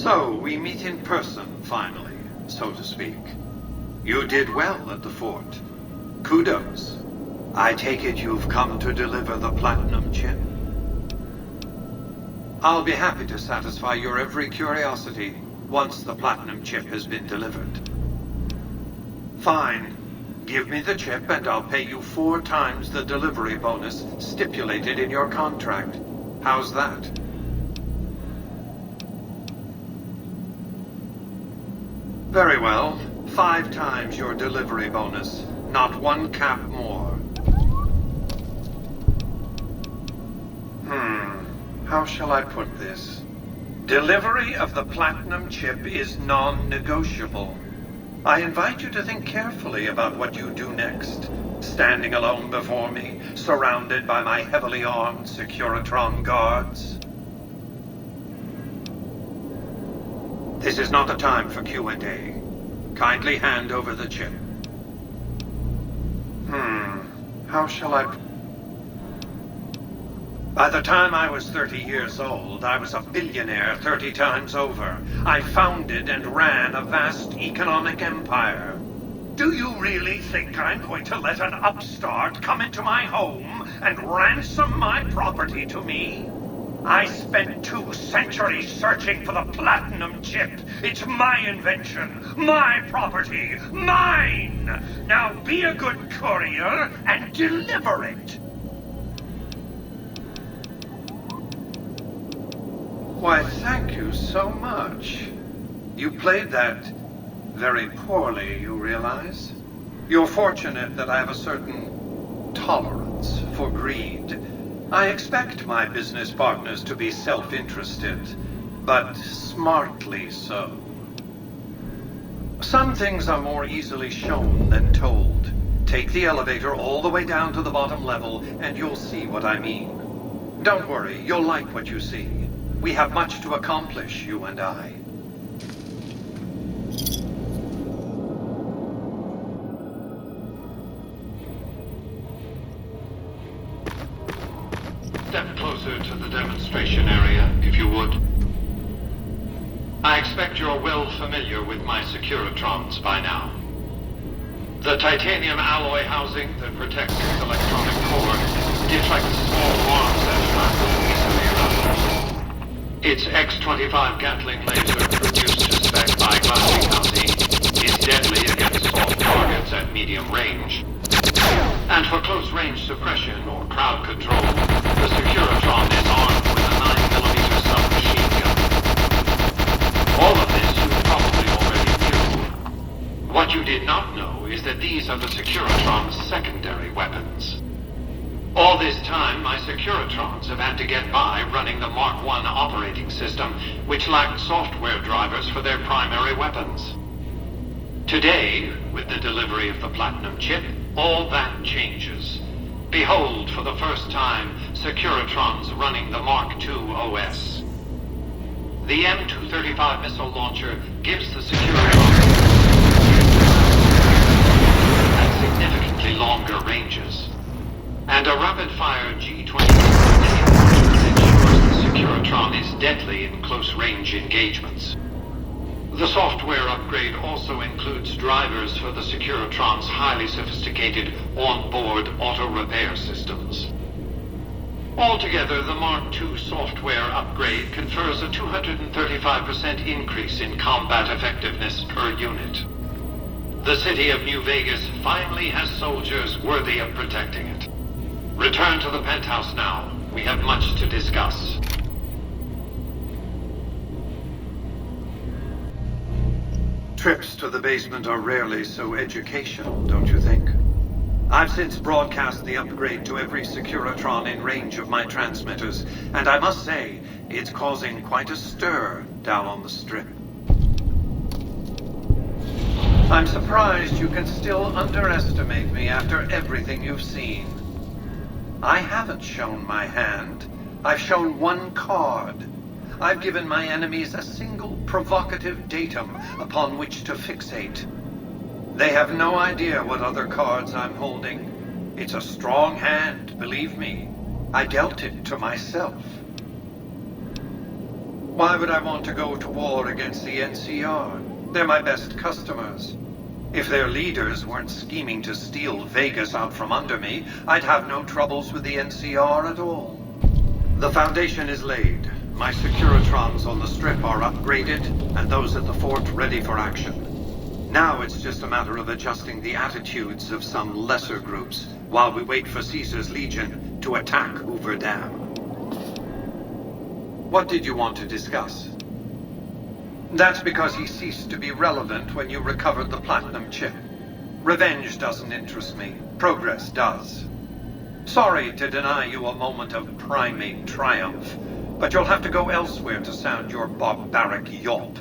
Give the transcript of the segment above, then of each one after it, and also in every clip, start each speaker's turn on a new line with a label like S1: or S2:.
S1: So, we meet in person, finally, so to speak. You did well at the fort. Kudos. I take it you've come to deliver the platinum chip? I'll be happy to satisfy your every curiosity once the platinum chip has been delivered. Fine. Give me the chip and I'll pay you 4 times the delivery bonus stipulated in your contract. How's that? Very well. 5 times your delivery bonus. Not 1 cap more. How shall I put this? Delivery of the platinum chip is non-negotiable. I invite you to think carefully about what you do next. Standing alone before me, surrounded by my heavily armed Securitron guards. This is not a time for Q&A. Kindly hand over the chip. How shall I... By the time I was 30 years old, I was a billionaire 30 times over. I founded and ran a vast economic empire. Do you really think I'm going to let an upstart come into my home and ransom my property to me? I spent 2 centuries searching for the platinum chip. It's my invention, my property, mine! Now be a good courier and deliver it! Why, thank you so much. You played that very poorly, you realize? You're fortunate that I have a certain tolerance for greed. I expect my business partners to be self-interested, but smartly so. Some things are more easily shown than told. Take the elevator all the way down to the bottom level, and you'll see what I mean. Don't worry, you'll like what you see. We have much to accomplish, you and I. Step closer to the demonstration area, if you would. I expect you're well familiar with my Securitrons by now. The titanium alloy housing that protects its electronic core deflects small bombs that travel easily around. Its X-25 Gatling laser, produced to spec by Glassy Company, is deadly against soft targets at medium range. And for close-range suppression or crowd control, the Securitron is armed with a 9mm submachine gun. All of this you probably already knew. What you did not know is that these are the Securitron's secondary weapons. All this time, my Securitrons have had to get by running the Mark I operating system, which lacked software drivers for their primary weapons. Today, with the delivery of the platinum chip, all that changes. Behold, for the first time, Securitrons running the Mark II OS. The M235 missile launcher gives the Securitron at significantly longer ranges. And a rapid-fire G-22 ensures the Securitron is deadly in close-range engagements. The software upgrade also includes drivers for the Securitron's highly sophisticated on-board auto-repair systems. Altogether, the Mark II software upgrade confers a 235% increase in combat effectiveness per unit. The city of New Vegas finally has soldiers worthy of protecting it. Return to the penthouse now. We have much to discuss. Trips to the basement are rarely so educational, don't you think? I've since broadcast the upgrade to every Securitron in range of my transmitters, and I must say, it's causing quite a stir down on the Strip. I'm surprised you can still underestimate me after everything you've seen. I haven't shown my hand. I've shown one card. I've given my enemies a single provocative datum upon which to fixate. They have no idea what other cards I'm holding. It's a strong hand, believe me. I dealt it to myself.
S2: Why would I want to go to war against the NCR? They're my best customers. If their leaders weren't scheming to steal Vegas out from under me, I'd have no troubles with the NCR at all. The foundation is laid. My Securitrons on the Strip are upgraded, and those at the fort ready for action. Now it's just a matter of adjusting the attitudes of some lesser groups while we wait for Caesar's Legion to attack Hoover Dam. What did you want to discuss? That's because he ceased to be relevant when you recovered the platinum chip. Revenge doesn't interest me. Progress does. Sorry to deny you a moment of primate triumph, but you'll have to go elsewhere to sound your barbaric yawp.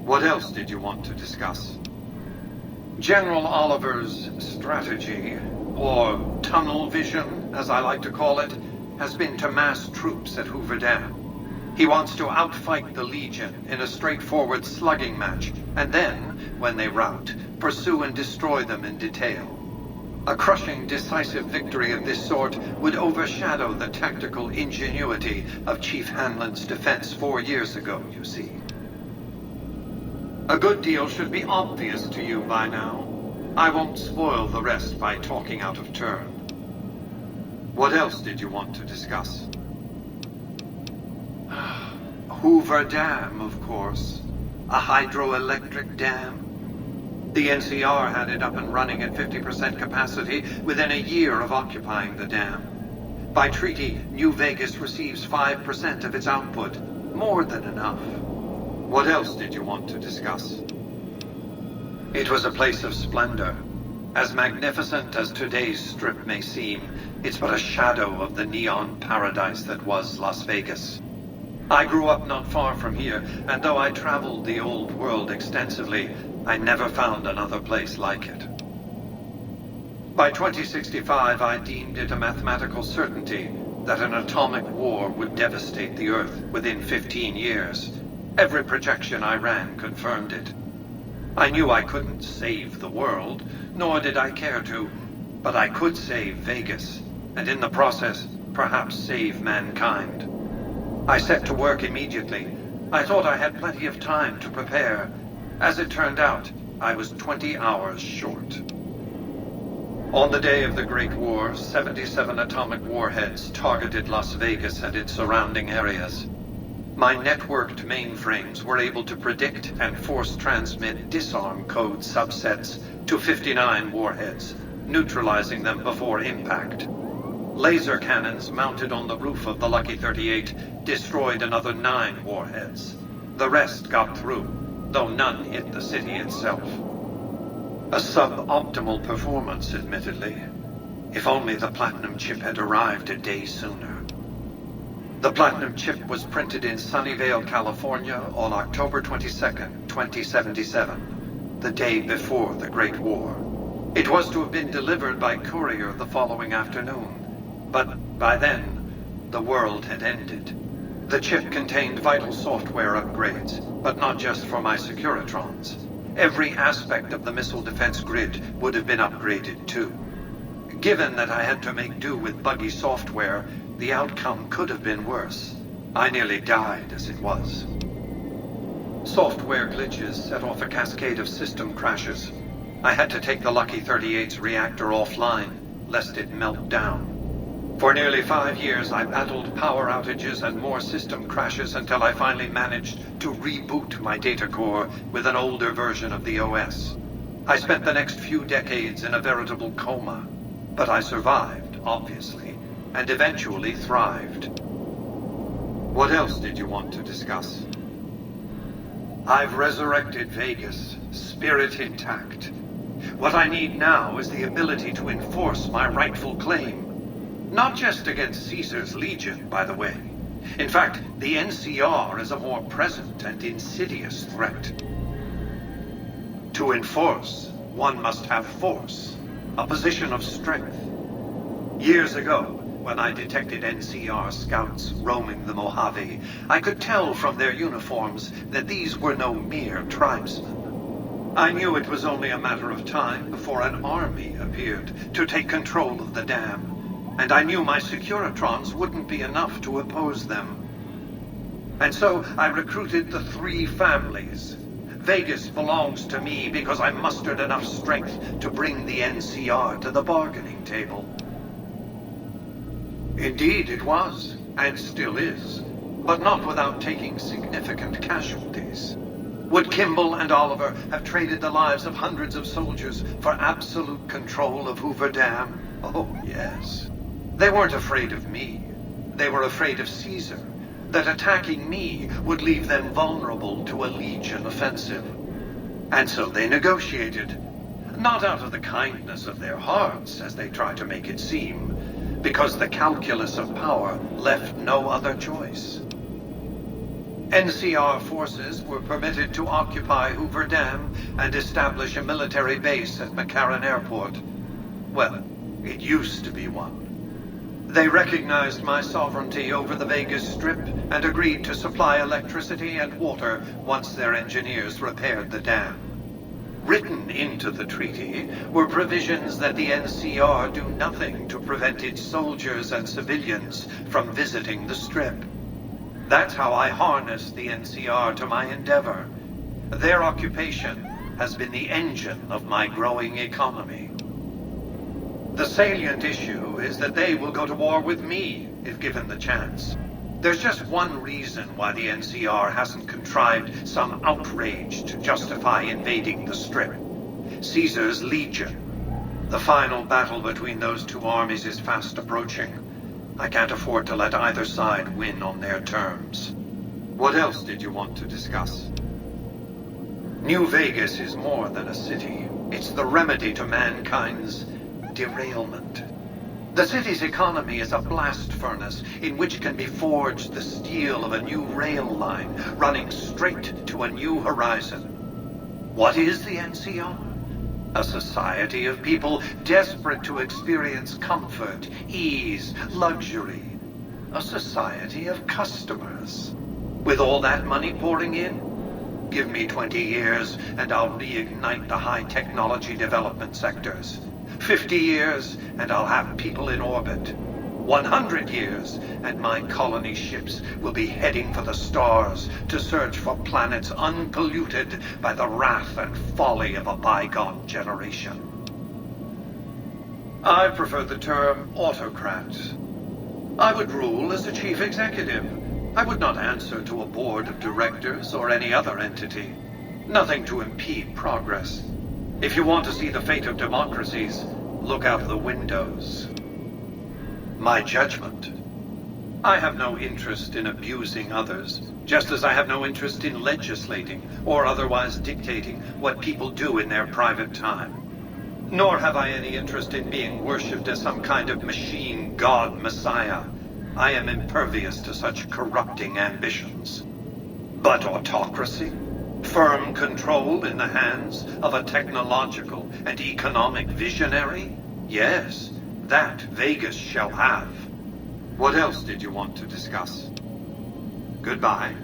S2: What else did you want to discuss? General Oliver's strategy, or tunnel vision, as I like to call it, has been to mass troops at Hoover Dam. He wants to outfight the Legion in a straightforward slugging match, and then, when they rout, pursue and destroy them in detail. A crushing, decisive victory of this sort would overshadow the tactical ingenuity of Chief Hanlon's defense 4 years ago, you see. A good deal should be obvious to you by now. I won't spoil the rest by talking out of turn. What else did you want to discuss? Hoover Dam, of course. A hydroelectric dam. The NCR had it up and running at 50% capacity within a year of occupying the dam. By treaty, New Vegas receives 5% of its output. More than enough. What else did you want to discuss? It was a place of splendor. As magnificent as today's Strip may seem, it's but a shadow of the neon paradise that was Las Vegas. I grew up not far from here, and though I traveled the old world extensively, I never found another place like it. By 2065, I deemed it a mathematical certainty that an atomic war would devastate the Earth within 15 years. Every projection I ran confirmed it. I knew I couldn't save the world, nor did I care to, but I could save Vegas, and in the process, perhaps save mankind. I set to work immediately. I thought I had plenty of time to prepare. As it turned out, I was 20 hours short. On the day of the Great War, 77 atomic warheads targeted Las Vegas and its surrounding areas. My networked mainframes were able to predict and force transmit disarm code subsets to 59 warheads, neutralizing them before impact. Laser cannons mounted on the roof of the Lucky 38 destroyed another 9 warheads. The rest got through, though none hit the city itself. A suboptimal performance, admittedly. If only the platinum chip had arrived a day sooner. The platinum chip was printed in Sunnyvale, California on October 22nd, 2077, the day before the Great War. It was to have been delivered by courier the following afternoon. But by then, the world had ended. The chip contained vital software upgrades, but not just for my Securitrons. Every aspect of the missile defense grid would have been upgraded too. Given that I had to make do with buggy software, the outcome could have been worse. I nearly died as it was. Software glitches set off a cascade of system crashes. I had to take the Lucky 38's reactor offline, lest it melt down. For nearly 5 years, I battled power outages and more system crashes until I finally managed to reboot my data core with an older version of the OS. I spent the next few decades in a veritable coma, but I survived, obviously, and eventually thrived. What else did you want to discuss? I've resurrected Vegas, spirit intact. What I need now is the ability to enforce my rightful claim. Not just against Caesar's Legion, by the way. In fact, the NCR is a more present and insidious threat. To enforce, one must have force, a position of strength. Years ago, when I detected NCR scouts roaming the Mojave, I could tell from their uniforms that these were no mere tribesmen. I knew it was only a matter of time before an army appeared to take control of the dam. And I knew my Securitrons wouldn't be enough to oppose them. And so I recruited the 3 families. Vegas belongs to me because I mustered enough strength to bring the NCR to the bargaining table. Indeed it was, and still is, but not without taking significant casualties. Would Kimball and Oliver have traded the lives of hundreds of soldiers for absolute control of Hoover Dam? Oh, yes. They weren't afraid of me. They were afraid of Caesar, that attacking me would leave them vulnerable to a Legion offensive. And so they negotiated, not out of the kindness of their hearts, as they try to make it seem, because the calculus of power left no other choice. NCR forces were permitted to occupy Hoover Dam and establish a military base at McCarran Airport. Well, it used to be one. They recognized my sovereignty over the Vegas Strip and agreed to supply electricity and water once their engineers repaired the dam. Written into the treaty were provisions that the NCR do nothing to prevent its soldiers and civilians from visiting the Strip. That's how I harnessed the NCR to my endeavor. Their occupation has been the engine of my growing economy. The salient issue is that they will go to war with me if given the chance. There's just one reason why the NCR hasn't contrived some outrage to justify invading the Strip. Caesar's Legion. The final battle between those 2 armies is fast approaching. I can't afford to let either side win on their terms. What else did you want to discuss? New Vegas is more than a city. It's the remedy to mankind's derailment. The city's economy is a blast furnace in which can be forged the steel of a new rail line running straight to a new horizon. What is the NCR? A society of people desperate to experience comfort, ease, luxury. A society of customers. With all that money pouring in, give me 20 years and I'll reignite the high technology development sectors. 50 years and I'll have people in orbit. 100 years and my colony ships will be heading for the stars to search for planets unpolluted by the wrath and folly of a bygone generation. I prefer the term autocrat. I would rule as a chief executive. I would not answer to a board of directors or any other entity. Nothing to impede progress. If you want to see the fate of democracies, look out the windows. My judgment. I have no interest in abusing others, just as I have no interest in legislating or otherwise dictating what people do in their private time. Nor have I any interest in being worshipped as some kind of machine god messiah. I am impervious to such corrupting ambitions. But autocracy? Firm control in the hands of a technological and economic visionary? Yes, that Vegas shall have. What else did you want to discuss? Goodbye.